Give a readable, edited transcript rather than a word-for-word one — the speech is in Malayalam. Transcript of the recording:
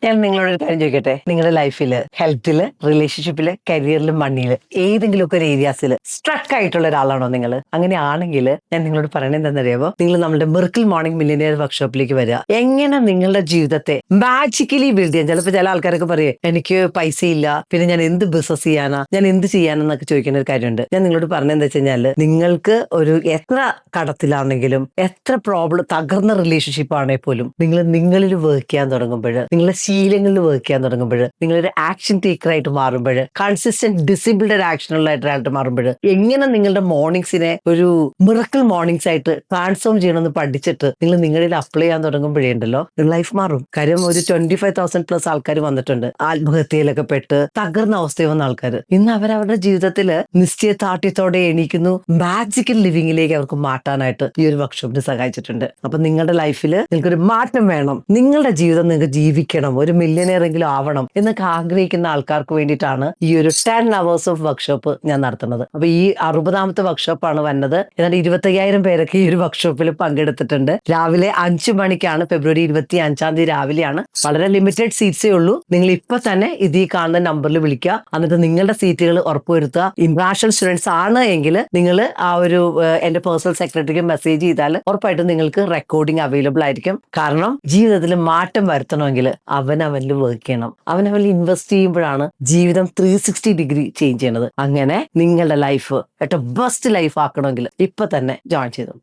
ഞാൻ നിങ്ങളോടൊരു കാര്യം ചോദിക്കട്ടെ. നിങ്ങളുടെ ലൈഫില്, ഹെൽത്തില്, റിലേഷൻഷിപ്പില്, കരിയറിലും, മണിയില് ഏതെങ്കിലുമൊക്കെ ഒരു ഏരിയാസിൽ സ്ട്രക്ക് ആയിട്ടുള്ള ഒരാളാണോ നിങ്ങൾ? അങ്ങനെയാണെങ്കിൽ ഞാൻ നിങ്ങളോട് പറയണത് എന്താണെന്നറിയാമോ? നിങ്ങൾ നമ്മുടെ മിറക്കിൾ മോർണിംഗ് മില്ലിയനിയർ വർക്ക്ഷോപ്പിലേക്ക് വരിക. എങ്ങനെ നിങ്ങളുടെ ജീവിതത്തെ മാജിക്കലി ബിൽഡ് ചെയ്യാൻ. ചിലപ്പോൾ ചില ആൾക്കാരൊക്കെ പറയേ എനിക്ക് പൈസ ഇല്ല, പിന്നെ ഞാൻ എന്ത് ബിസിനസ് ചെയ്യാനാ, ഞാൻ എന്ത് ചെയ്യാനെന്നൊക്കെ ചോദിക്കുന്ന ഒരു കാര്യമുണ്ട്. ഞാൻ നിങ്ങളോട് പറഞ്ഞെന്താ വെച്ച് കഴിഞ്ഞാൽ, നിങ്ങൾക്ക് ഒരു എത്ര കടത്തിലാണെങ്കിലും, എത്ര പ്രോബ്ലം തകർന്ന റിലേഷൻഷിപ്പ് ആണെങ്കിൽ പോലും നിങ്ങളിൽ വർക്ക് ചെയ്യാൻ തുടങ്ങുമ്പോൾ, നിങ്ങളുടെ ശീലങ്ങളിൽ വർക്ക് ചെയ്യാൻ തുടങ്ങുമ്പോൾ, നിങ്ങളൊരു ആക്ഷൻ ടേക്കറായിട്ട് മാറുമ്പോൾ, കൺസിസ്റ്റന്റ് ഡിസിപ്ലിൻഡ് ആക്ഷനുള്ളതായിട്ട് മാറുമ്പോൾ, എങ്ങനെ നിങ്ങളുടെ മോർണിംഗ്സിനെ ഒരു മിറക്കിൾ മോർണിംഗ്സ് ആയിട്ട് ട്രാൻസ്ഫോം ചെയ്യണമെന്ന് പഠിച്ചിട്ട് നിങ്ങൾ നിങ്ങളിൽ അപ്ലൈ ചെയ്യാൻ തുടങ്ങുമ്പോഴേ ഉണ്ടല്ലോ ലൈഫ് മാറും. കാര്യം ഒരു 25,000+ ആൾക്കാർ വന്നിട്ടുണ്ട് ആത്മഹത്യയിലൊക്കെ പെട്ട് തകർന്ന അവസ്ഥയിൽ വന്ന ആൾക്കാർ. ഇന്ന് അവരവരുടെ ജീവിതത്തിൽ നിശ്ചയദാർഢ്യത്തോടെ എണീക്കുന്നു. മാജിക്കൽ ലിവിംഗിലേക്ക് അവർക്ക് മാറ്റാനായിട്ട് ഈ ഒരു വർക്ക്ഷോപ്പിന് സഹായിച്ചിട്ടുണ്ട്. അപ്പൊ നിങ്ങളുടെ ലൈഫിൽ നിങ്ങൾക്കൊരു മാറ്റം വേണം, നിങ്ങളുടെ ജീവിതം നിങ്ങൾക്ക് ജീവിക്കണം, ഒരു മില്യനെയർ എങ്കിലും ആവണം എന്നൊക്കെ ആഗ്രഹിക്കുന്ന ആൾക്കാർക്ക് വേണ്ടിയിട്ടാണ് ഈ ഒരു 10 hours ഓഫ് വർക്ക്ഷോപ്പ് ഞാൻ നടത്തുന്നത്. അപ്പൊ ഈ 60ാമത്തെ വർക്ക്ഷോപ്പാണ് വന്നത്. ഏതാണ്ട് 25,000 പേരൊക്കെ ഈ ഒരു വർക്ക്ഷോപ്പിൽ പങ്കെടുത്തിട്ടുണ്ട്. രാവിലെ 5 മണിക്കാണ്, ഫെബ്രുവരി 25 രാവിലെയാണ്. വളരെ ലിമിറ്റഡ് സീറ്റ്സേ ഉള്ളൂ. നിങ്ങൾ ഇപ്പൊ തന്നെ ഈ കാണുന്ന നമ്പറിൽ വിളിക്കുക. എന്നിട്ട് നിങ്ങളുടെ സീറ്റുകൾ ഉറപ്പുവരുത്തുക. ഇന്റർനാഷണൽ സ്റ്റുഡൻസ് ആണ് എങ്കിൽ നിങ്ങൾ ആ ഒരു എന്റെ പേഴ്സണൽ സെക്രട്ടറിക്ക് മെസ്സേജ് ചെയ്താൽ ഉറപ്പായിട്ടും നിങ്ങൾക്ക് റെക്കോർഡിംഗ് അവൈലബിൾ ആയിരിക്കും. കാരണം ജീവിതത്തിൽ മാറ്റം വരുത്തണമെങ്കിൽ അവനവനിൽ വർക്ക് ചെയ്യണം. അവനവനിൽ ഇൻവെസ്റ്റ് ചെയ്യുമ്പോഴാണ് ജീവിതം 360 ഡിഗ്രി ചേഞ്ച് ചെയ്യണത്. അങ്ങനെ നിങ്ങളുടെ ലൈഫ് ഏറ്റവും ബെസ്റ്റ് ലൈഫ് ആക്കണമെങ്കിൽ ഇപ്പൊ തന്നെ ജോയിൻ ചെയ്തു.